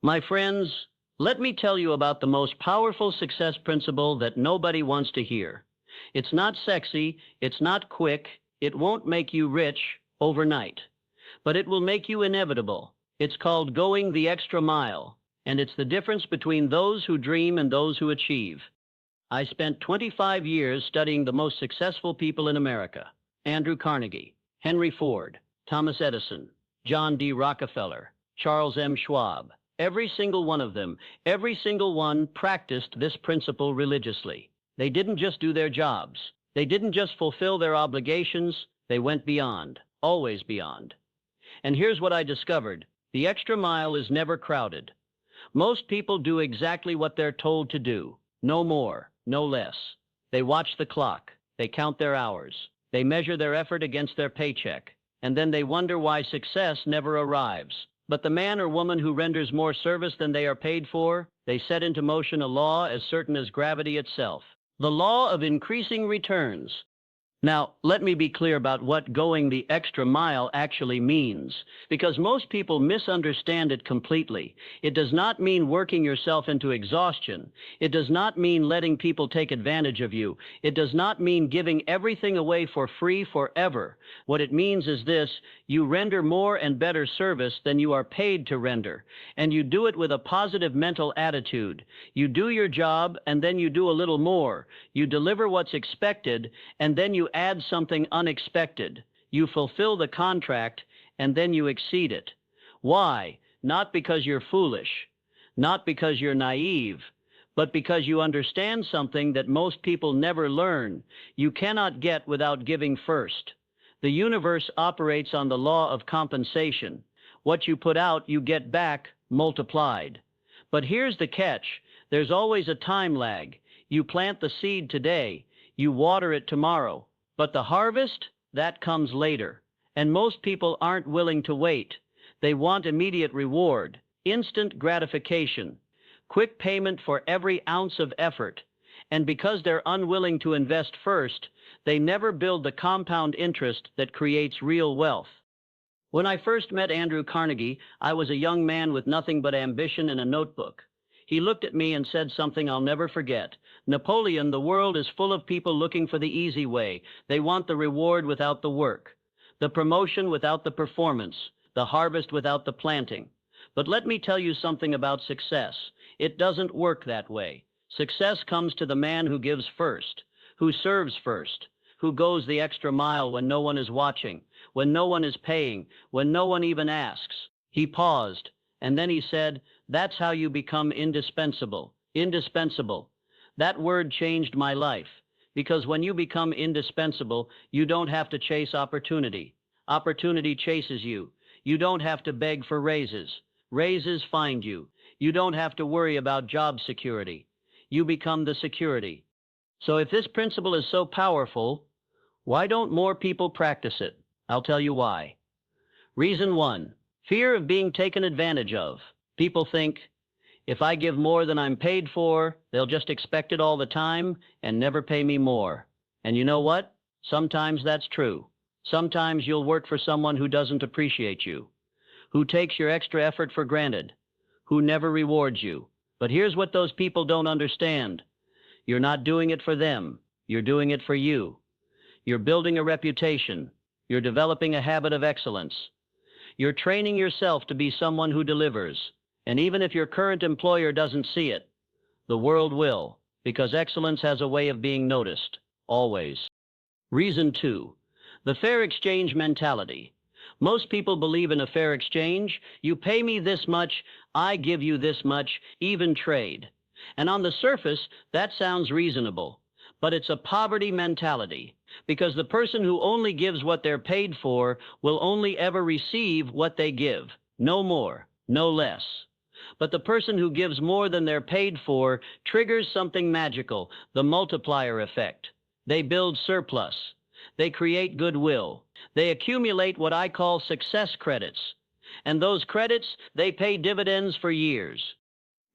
My friends, let me tell you about the most powerful success principle that nobody wants to hear. It's not sexy, it's not quick, it won't make you rich overnight, but it will make you inevitable. It's called going the extra mile, and it's the difference between those who dream and those who achieve. I spent 25 years studying the most successful people in America: Andrew Carnegie, Henry Ford, Thomas Edison, John D. Rockefeller, Charles M. Schwab. Every single one of them, every single one practiced this principle religiously. They didn't just do their jobs. They didn't just fulfill their obligations. They went beyond, always beyond. And here's what I discovered. The extra mile is never crowded. Most people do exactly what they're told to do. No more, no less. They watch the clock. They count their hours. They measure their effort against their paycheck. And then they wonder why success never arrives. But the man or woman who renders more service than they are paid for, they set into motion a law as certain as gravity itself. The law of increasing returns. Now, let me be clear about what going the extra mile actually means, because most people misunderstand it completely. It does not mean working yourself into exhaustion. It does not mean letting people take advantage of you. It does not mean giving everything away for free forever. What it means is this: you render more and better service than you are paid to render, and you do it with a positive mental attitude. You do your job, and then you do a little more. You deliver what's expected, and then you add something unexpected. You fulfill the contract, and then you exceed it. Why? Not because you're foolish, not because you're naive, but because you understand something that most people never learn. You cannot get without giving first. The universe operates on the law of compensation. What you put out, you get back multiplied. But here's the catch. There's always a time lag. You plant the seed today, you water it tomorrow. But the harvest, that comes later. And most people aren't willing to wait. They want immediate reward, instant gratification, quick payment for every ounce of effort. And because they're unwilling to invest first, they never build the compound interest that creates real wealth. When I first met Andrew Carnegie, I was a young man with nothing but ambition and a notebook. He looked at me and said something I'll never forget. "Napoleon, the world is full of people looking for the easy way. They want the reward without the work, the promotion without the performance, the harvest without the planting. But let me tell you something about success. It doesn't work that way. Success comes to the man who gives first, who serves first, who goes the extra mile when no one is watching, when no one is paying, when no one even asks." He paused, and then he said, "That's how you become indispensable." Indispensable. That word changed my life, because when you become indispensable, you don't have to chase opportunity. Opportunity chases you. You don't have to beg for raises. Raises find you. You don't have to worry about job security. You become the security. So if this principle is so powerful, why don't more people practice it? I'll tell you why. Reason one: fear of being taken advantage of. People think, if I give more than I'm paid for, they'll just expect it all the time and never pay me more. And you know what? Sometimes that's true. Sometimes you'll work for someone who doesn't appreciate you, who takes your extra effort for granted, who never rewards you. But here's what those people don't understand. You're not doing it for them. You're doing it for you. You're building a reputation. You're developing a habit of excellence. You're training yourself to be someone who delivers. And even if your current employer doesn't see it, the world will, because excellence has a way of being noticed, always. Reason two: the fair exchange mentality. Most people believe in a fair exchange. You pay me this much, I give you this much, even trade. And on the surface, that sounds reasonable. But it's a poverty mentality, because the person who only gives what they're paid for will only ever receive what they give. No more, no less. But the person who gives more than they're paid for triggers something magical, the multiplier effect. They build surplus. They create goodwill. They accumulate what I call success credits. And those credits, they pay dividends for years.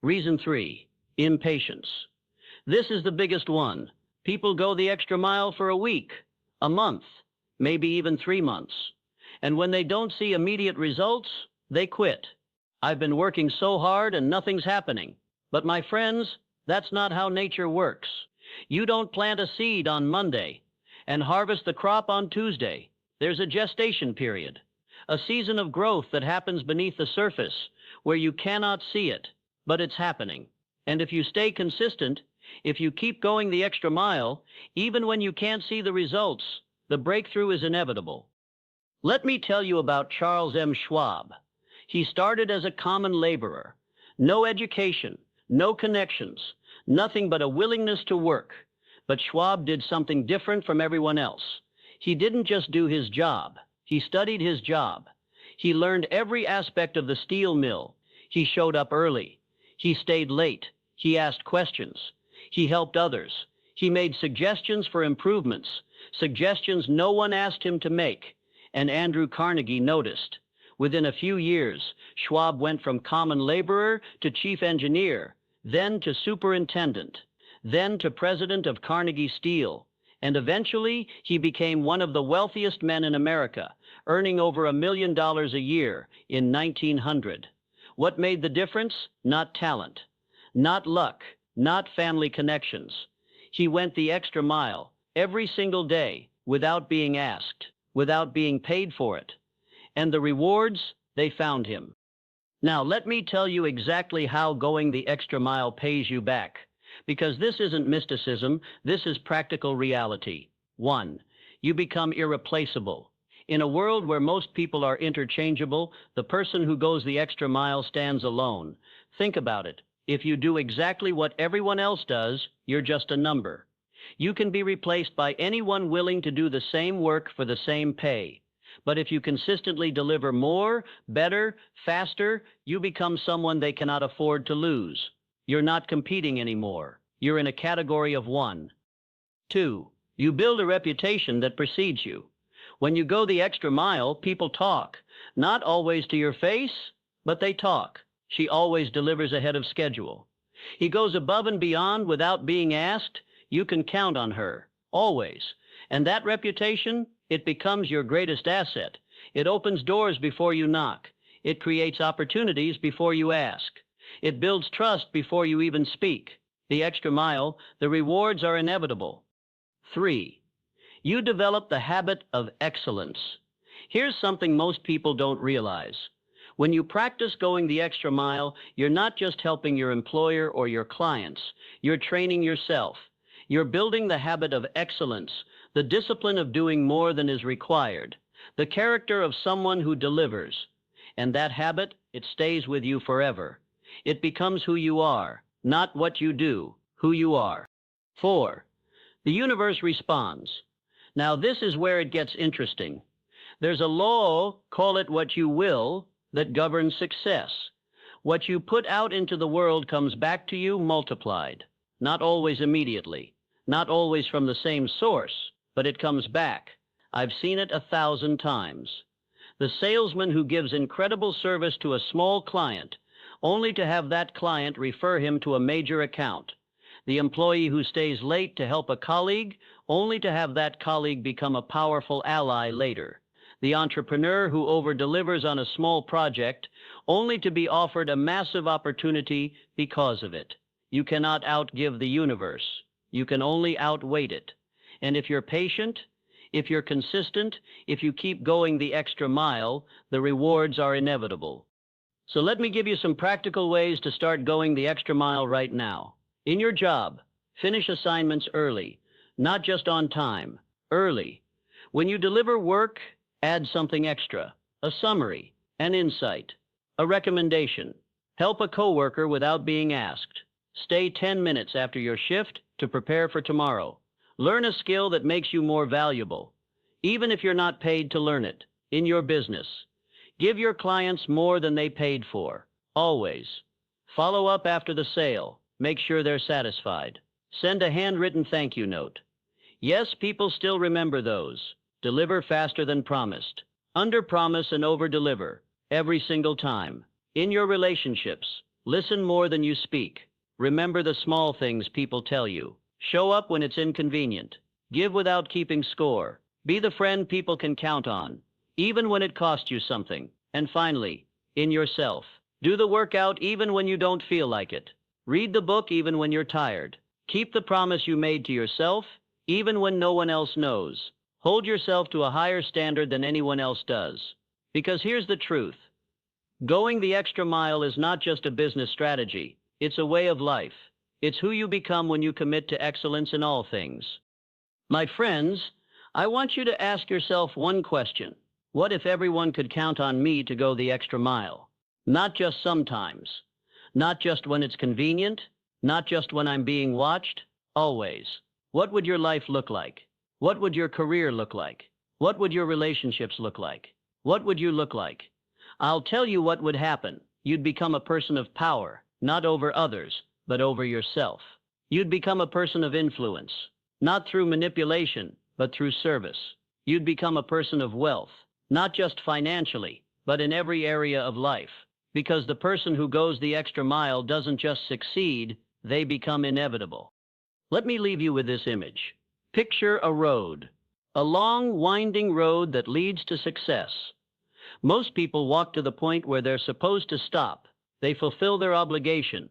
Reason three: impatience. This is the biggest one. People go the extra mile for a week, a month, maybe even 3 months. And when they don't see immediate results, they quit. I've been working so hard and nothing's happening. But my friends, that's not how nature works. You don't plant a seed on Monday and harvest the crop on Tuesday. There's a gestation period, a season of growth that happens beneath the surface where you cannot see it, but it's happening. And if you stay consistent, if you keep going the extra mile, even when you can't see the results, the breakthrough is inevitable. Let me tell you about Charles M. Schwab. He started as a common laborer. No education, no connections, nothing but a willingness to work. But Schwab did something different from everyone else. He didn't just do his job. He studied his job. He learned every aspect of the steel mill. He showed up early. He stayed late. He asked questions. He helped others. He made suggestions for improvements, suggestions no one asked him to make, and Andrew Carnegie noticed. Within a few years, Schwab went from common laborer to chief engineer, then to superintendent, then to president of Carnegie Steel, and eventually he became one of the wealthiest men in America, earning over $1 million a year in 1900. What made the difference? Not talent, not luck, not family connections. He went the extra mile every single day without being asked, without being paid for it. And the rewards, they found him. Now, let me tell you exactly how going the extra mile pays you back, because this isn't mysticism, this is practical reality. 1. You become irreplaceable. In a world where most people are interchangeable, the person who goes the extra mile stands alone. Think about it. If you do exactly what everyone else does, you're just a number. You can be replaced by anyone willing to do the same work for the same pay. But if you consistently deliver more, better, faster, you become someone they cannot afford to lose. You're not competing anymore. You're in a category of one. 2. You build a reputation that precedes you. When you go the extra mile, people talk. Not always to your face, but they talk. She always delivers ahead of schedule. He goes above and beyond without being asked. You can count on her, always. And that reputation, it becomes your greatest asset. It opens doors before you knock. It creates opportunities before you ask. It builds trust before you even speak. The extra mile, the rewards are inevitable. 3. You develop the habit of excellence. Here's something most people don't realize. When you practice going the extra mile, you're not just helping your employer or your clients. You're training yourself. You're building the habit of excellence, the discipline of doing more than is required, the character of someone who delivers. And that habit, it stays with you forever. It becomes who you are, not what you do, who you are. 4. The universe responds. Now this is where it gets interesting. There's a law, call it what you will, that governs success. What you put out into the world comes back to you multiplied. Not always immediately, not always from the same source, but it comes back. I've seen it 1,000 times. The salesman who gives incredible service to a small client, only to have that client refer him to a major account. The employee who stays late to help a colleague, only to have that colleague become a powerful ally later. The entrepreneur who over-delivers on a small project, only to be offered a massive opportunity because of it. You cannot outgive the universe. You can only outweight it. And if you're patient, if you're consistent, if you keep going the extra mile, the rewards are inevitable. So let me give you some practical ways to start going the extra mile right now. In your job, finish assignments early, not just on time, early. When you deliver work, add something extra, a summary, an insight, a recommendation. Help a coworker without being asked. Stay 10 minutes after your shift to prepare for tomorrow. Learn a skill that makes you more valuable, even if you're not paid to learn it, in your business. Give your clients more than they paid for, always. Follow up after the sale. Make sure they're satisfied. Send a handwritten thank you note. Yes, people still remember those. Deliver faster than promised. Under-promise and over-deliver, every single time. In your relationships, listen more than you speak. Remember the small things people tell you. Show up when it's inconvenient. Give without keeping score. Be the friend people can count on, even when it costs you something. And finally, in yourself. Do the workout even when you don't feel like it. Read the book even when you're tired. Keep the promise you made to yourself, even when no one else knows. Hold yourself to a higher standard than anyone else does. Because here's the truth. Going the extra mile is not just a business strategy. It's a way of life. It's who you become when you commit to excellence in all things. My friends, I want you to ask yourself one question. What if everyone could count on me to go the extra mile? Not just sometimes. Not just when it's convenient. Not just when I'm being watched. Always. What would your life look like? What would your career look like? What would your relationships look like? What would you look like? I'll tell you what would happen. You'd become a person of power, not over others, but over yourself. You'd become a person of influence, not through manipulation, but through service. You'd become a person of wealth, not just financially, but in every area of life. Because the person who goes the extra mile doesn't just succeed, they become inevitable. Let me leave you with this image. Picture a road, a long, winding road that leads to success. Most people walk to the point where they're supposed to stop. They fulfill their obligation.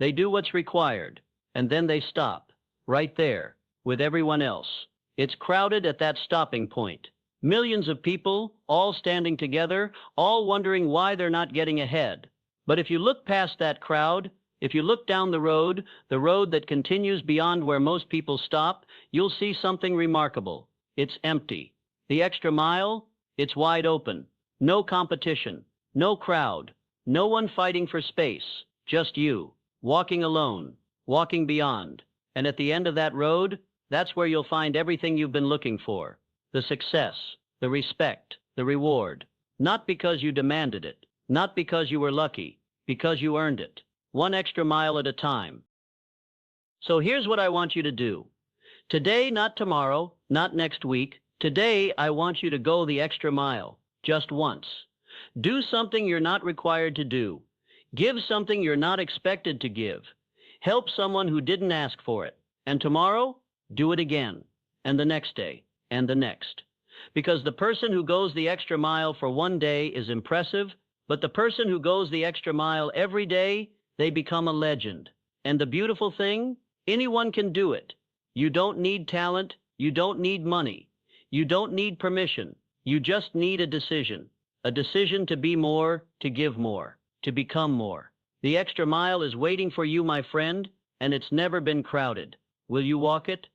They do what's required, and then they stop, right there, with everyone else. It's crowded at that stopping point. Millions of people, all standing together, all wondering why they're not getting ahead. But if you look past that crowd, if you look down the road that continues beyond where most people stop, you'll see something remarkable. It's empty. The extra mile, it's wide open. No competition, no crowd, no one fighting for space, just you, walking alone, walking beyond. And at the end of that road, that's where you'll find everything you've been looking for. The success, the respect, the reward. Not because you demanded it, not because you were lucky, because you earned it. One extra mile at a time. So here's what I want you to do. Today, not tomorrow, not next week. Today, I want you to go the extra mile. Just once. Do something you're not required to do. Give something you're not expected to give. Help someone who didn't ask for it. And tomorrow, do it again. And the next day. And the next. Because the person who goes the extra mile for one day is impressive, but the person who goes the extra mile every day, they become a legend. And the beautiful thing, anyone can do it. You don't need talent. You don't need money. You don't need permission. You just need a decision to be more, to give more, to become more. The extra mile is waiting for you, my friend, and it's never been crowded. Will you walk it?